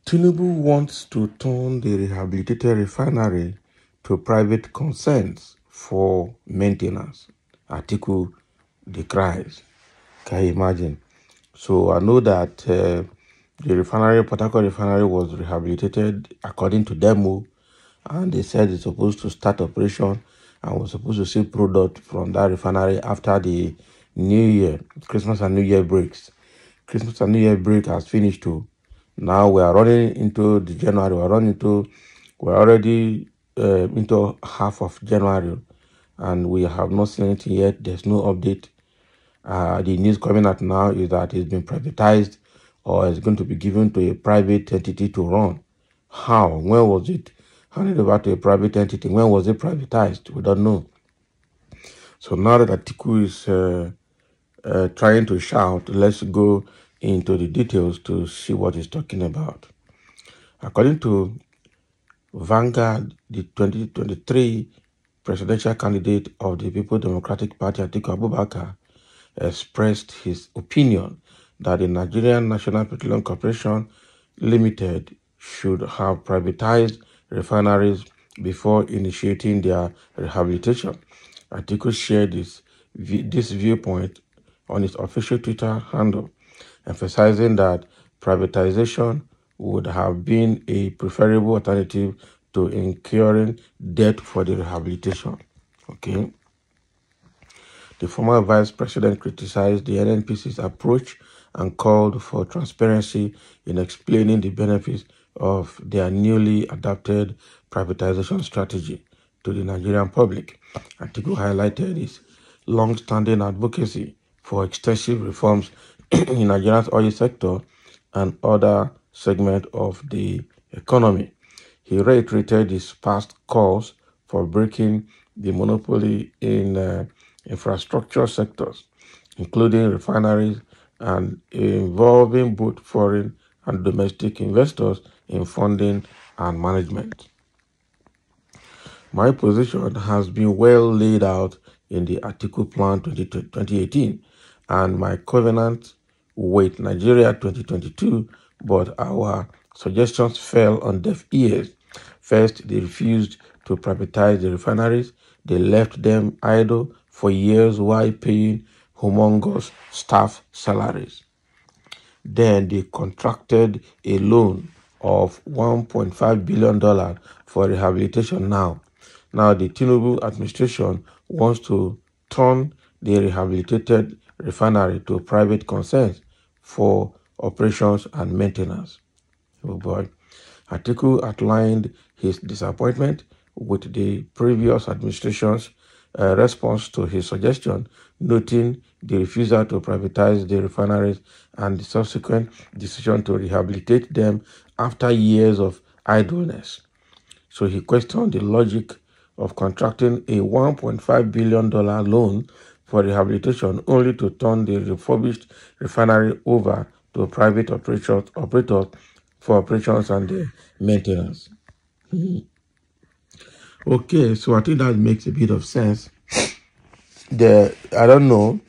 Tinubu wants to turn the rehabilitated refinery to private concerns for maintenance. Atiku decries. Can you imagine? So I know that the refinery, Port Harcourt refinery, was rehabilitated according to demo, and they said it's supposed to start operation and was supposed to see product from that refinery after the New Year, Christmas and New Year breaks. Christmas and New Year break has finished too. Now we are running into the January. We're already into half of January, and we have not seen anything yet. There's no update. The news coming out now is that it's been privatized or it's going to be given to a private entity to run. How? When was it handed over to a private entity? When was it privatized? We don't know. So now that Atiku is trying to shout, let's go into the details to see what he's talking about. According to Vanguard, the 2023 presidential candidate of the People's Democratic Party, Atiku Abubakar, expressed his opinion that the Nigerian National Petroleum Corporation Limited should have privatized refineries before initiating their rehabilitation. Atiku shared this viewpoint on his official Twitter handle, emphasizing that privatization would have been a preferable alternative to incurring debt for the rehabilitation. Okay. The former vice president criticized the NNPC's approach and called for transparency in explaining the benefits of their newly adopted privatization strategy to the Nigerian public. Atiku highlighted his long-standing advocacy for extensive reforms in Nigeria's oil sector and other segments of the economy. He reiterated his past calls for breaking the monopoly in infrastructure sectors, including refineries, and involving both foreign and domestic investors in funding and management. My position has been well laid out in the Atiku Plan 2018 and my covenant with Nigeria 2022, but our suggestions fell on deaf ears. First, they refused to privatize the refineries. They left them idle for years while paying humongous staff salaries. Then they contracted a loan of $1.5 billion for rehabilitation now. Now the Tinubu administration wants to turn the rehabilitated refinery to private concerns for operations and maintenance. Oh boy. Atiku outlined his disappointment with the previous administration's response to his suggestion, noting the refusal to privatize the refineries and the subsequent decision to rehabilitate them after years of idleness. So he questioned the logic of contracting a $1.5 billion loan for rehabilitation only to turn the refurbished refinery over to private operators for operations and maintenance. Okay, so I think that makes a bit of sense. I don't know.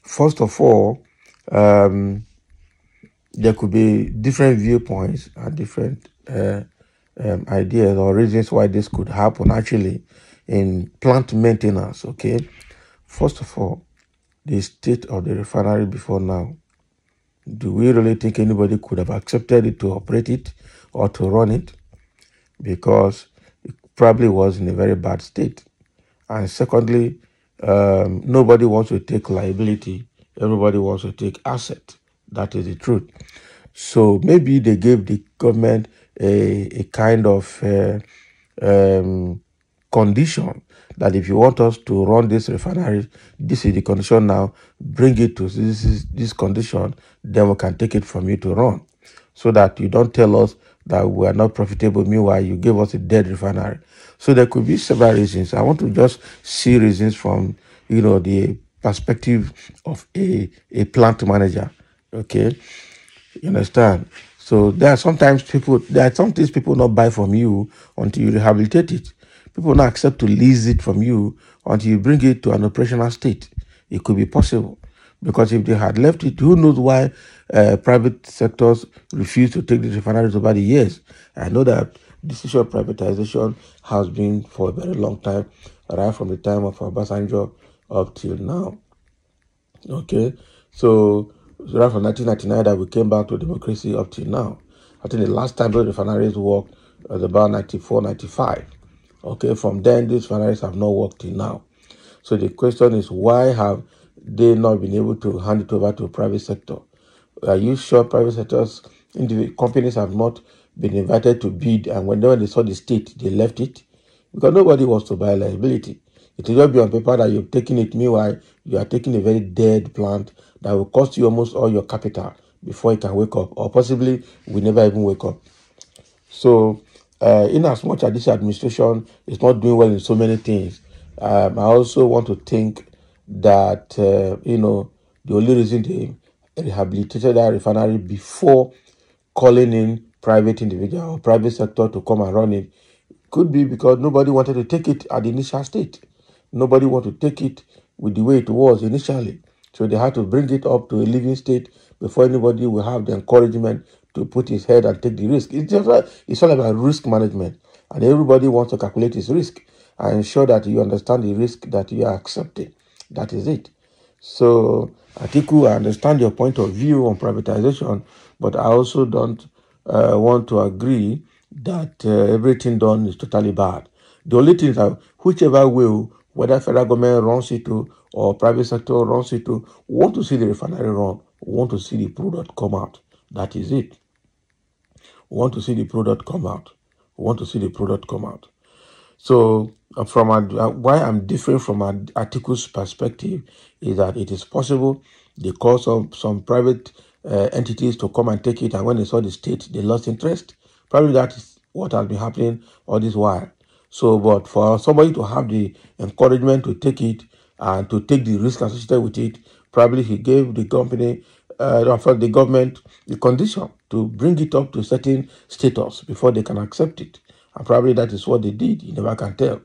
First of all, there could be different viewpoints and different ideas or reasons why this could happen actually in plant maintenance. Okay, first of all, the state of the refinery before now. Do we really think anybody could have accepted it to operate it or to run it? Because it probably was in a very bad state. And secondly, nobody wants to take liability. Everybody wants to take asset. That is the truth. So maybe they gave the government a kind of condition that if you want us to run this refinery, this is the condition now, bring it to this condition, then we can take it from you to run. So that you don't tell us that we are not profitable, meanwhile you gave us a dead refinery. So there could be several reasons. I want to just see reasons from, the perspective of a plant manager. Okay, you understand? So there are some things people not buy from you until you rehabilitate it. People not accept to lease it from you until you bring it to an operational state. It could be possible. Because if they had left it, who knows why private sectors refused to take the refineries over the years. I know that this issue of privatization has been for a very long time, right from the time of Obasanjo up till now. Okay, so right from 1999 that we came back to democracy up till now. I think the last time those refineries worked was about 94, 95. Okay, from then these refineries have not worked till now. So the question is, why have they not been able to hand it over to the private sector? Are you sure private sectors, companies have not been invited to bid, and when they saw the state, they left it? Because nobody wants to buy liability. It will just be on paper that you're taking it. Meanwhile, you are taking a very dead plant that will cost you almost all your capital before it can wake up, or possibly we never even wake up. So, in as much as this administration is not doing well in so many things, I also want to think that, the only reason they rehabilitated that refinery before calling in private individual or private sector to come and run it could be because nobody wanted to take it at the initial state. Nobody wanted to take it with the way it was initially. So they had to bring it up to a living state before anybody will have the encouragement to put his head and take the risk. It's all about risk management. And everybody wants to calculate his risk and ensure that you understand the risk that you are accepting. That is it. So, Atiku, I understand your point of view on privatization, but I also don't want to agree that everything done is totally bad. The only thing is that whichever way, whether federal government runs it to or private sector runs it to, we want to see the refinery run. We want to see the product come out. That is it. We want to see the product come out. We want to see the product come out. So, why I'm different from Atiku's perspective is that it is possible they caused some private entities to come and take it, and when they saw the state, they lost interest. Probably that is what has been happening all this while. So, but for somebody to have the encouragement to take it and to take the risk associated with it, probably he gave the company, the government, the condition to bring it up to a certain status before they can accept it. And probably that is what they did. You never can tell.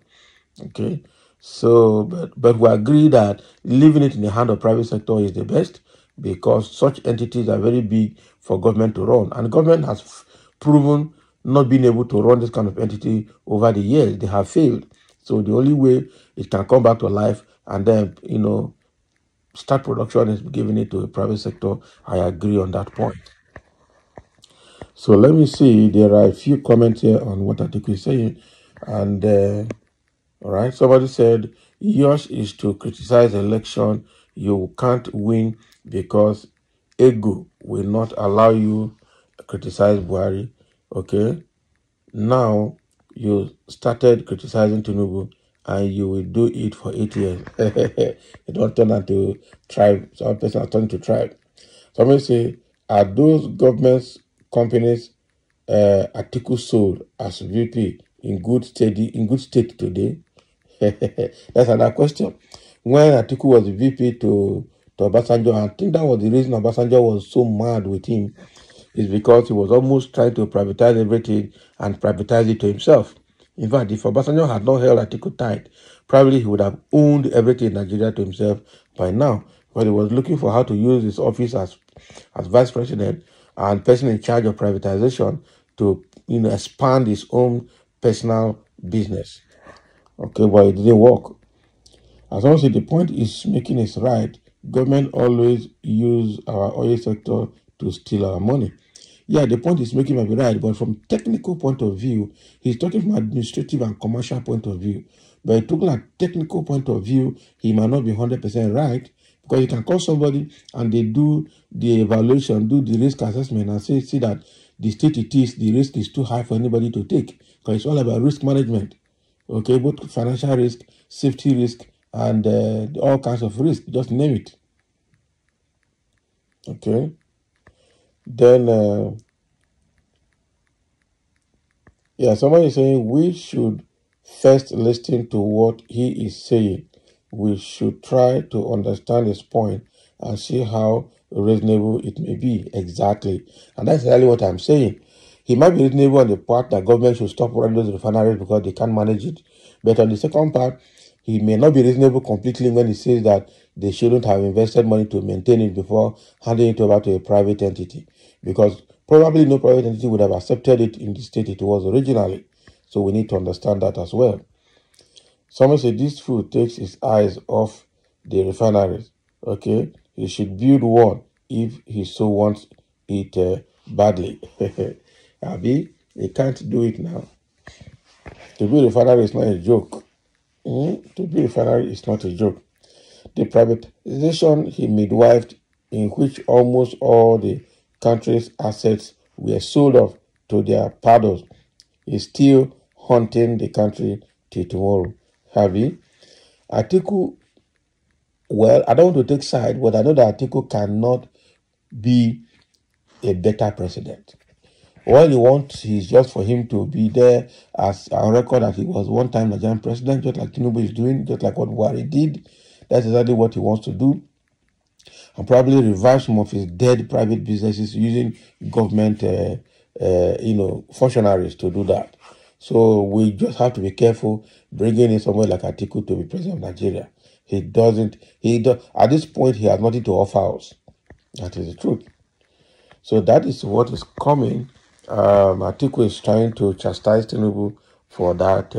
Okay. So, but we agree that leaving it in the hand of private sector is the best because such entities are very big for government to run. And government has proven not being able to run this kind of entity over the years. They have failed. So the only way it can come back to life and then, start production is giving it to a private sector. I agree on that point. So let me see. There are a few comments here on what Atiku is saying. And, all right, somebody said, yours is to criticize election. You can't win because ego will not allow you to criticize Buhari. Okay. Now you started criticizing Tinubu and you will do it for 8 years. You don't turn into tribe. Some person are turning to tribe. Somebody say, are those governments, companies, Atiku sold as VP in good state today? That's another question. When Atiku was VP to Obasanjo, I think that was the reason Obasanjo was so mad with him, is because he was almost trying to privatize everything and privatize it to himself. In fact, if Obasanjo had not held Atiku tight, probably he would have owned everything in Nigeria to himself by now. But he was looking for how to use his office as vice president and person in charge of privatization to expand his own personal business. Okay, but it didn't work. As long as the point is making is right, government always use our oil sector to steal our money. Yeah, the point is making might be right, but from technical point of view, he's talking from administrative and commercial point of view. But talking at technical point of view, he might not be 100% right, because you can call somebody and they do the evaluation, do the risk assessment and see that the state it is, the risk is too high for anybody to take, because it's all about risk management. Okay, both financial risk, safety risk, and all kinds of risk, just name it. Okay. Then, somebody is saying we should first listen to what he is saying. We should try to understand his point and see how reasonable it may be. Exactly. And that's exactly what I'm saying. He might be reasonable on the part that government should stop running those refineries because they can't manage it. But on the second part, he may not be reasonable completely when he says that they shouldn't have invested money to maintain it before handing it over to a private entity, because probably no private entity would have accepted it in the state it was originally. So we need to understand that as well. Someone said this food takes his eyes off the refineries. Okay, he should build one if he so wants it badly. Abi, he can't do it now. To build a refinery is not a joke. To build a refinery is not a joke. The privatization he midwifed, in which almost all the country's assets were sold off to their paddles, is still haunting the country till tomorrow. Harvey, Atiku, well, I don't want to take side, but I know that Atiku cannot be a better president. All he wants is just for him to be there as a record that he was one time Nigerian president, just like Tinubu is doing, just like what Buhari did. That's exactly what he wants to do. And probably revive some of his dead private businesses using government, functionaries to do that. So we just have to be careful bringing in someone like Atiku to be president of Nigeria. At this point, he has nothing to offer us. That is the truth. So that is what is coming. Atiku is trying to chastise Tinubu for that,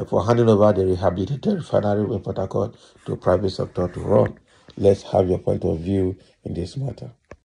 for handing over the rehabilitated refinery in Port Harcourt to private sector to run. Let's have your point of view in this matter.